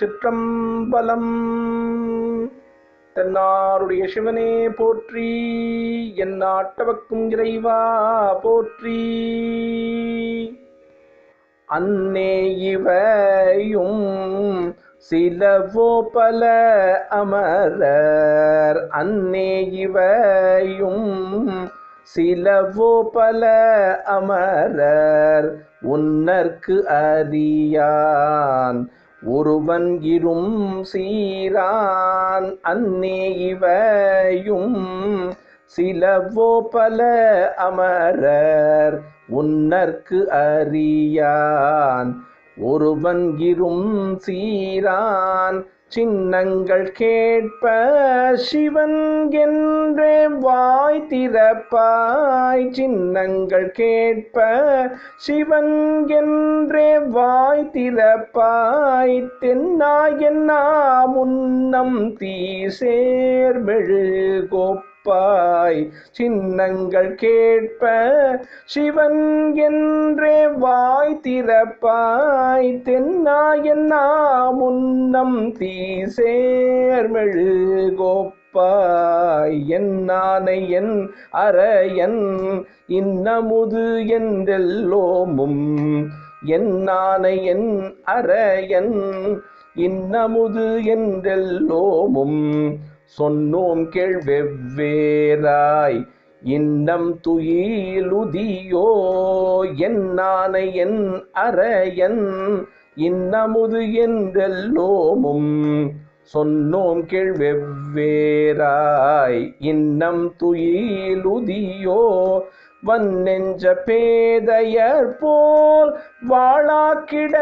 திருச்சிற்றம்பலம். தென்னாருடைய சிவனே போற்றி, என் நாட்டவர்க்கும் இறைவா போற்றி. அன்னே இவையும் சிலவோ பல அமரர், அன்னே இவையும் சிலவோ பல அமரர், உன்னற்கு அறியான் ஒருவன் இரும் சீரான். அன்னே இவையும் சிலவோ பல அமரர், உன்னற்கு அறியான் ஒருவன் இரும் சீரான். சின்னங்கள் கேட்ப சிவன் என்றே வாய் திறப்பாய், சின்னங்கள் கேட்ப சிவன் என்றே வாய் திறப்பாய். தென்னா என்னா முன்னம் தீ சேர்மெழுகோப்பாய், சின்னங்கள் கேட்ப சிவன் என்றே வாய் திறப்பாய். தென்னா என்னா முன்னம் தீ சேர்மெழுகோப்பாய். என்னானை என் அரையன் இன்னமுது என்றெல்லோமும், என்னானை என் அரையன் இன்னமுது என்றெல்லோமும், சொன்னோம் கேள் வெவ்வேறாய் இன்னம் துயிலுதியோ. என்னானை என் அரையன் இன்னமுது என்றெல்லோமும், சொன்னோம் கேள் வெவ்வேறாய் இன்னம் துயிலுதியோ. வன்னெஞ்ச பேதையர் போல் வாழாக்கிட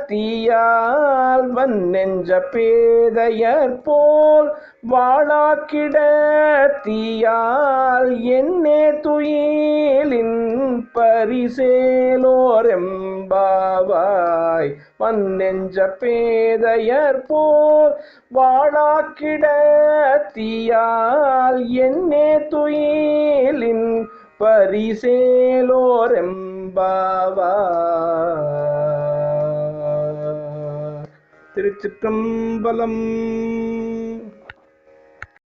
தீயால், வன்னெஞ்ச பேதையர் போல் வாழாக்கிட தீயால். என்னே துயிலின் பரிசேலோர் எம்பாவாய், வன்னெஞ்ச பேதையர் போல் வாழாக்கிட தீயால். என்னே துயிலின் பரிசேலோர் எம்பாவாய். திருச்சிற்றம்பலம்.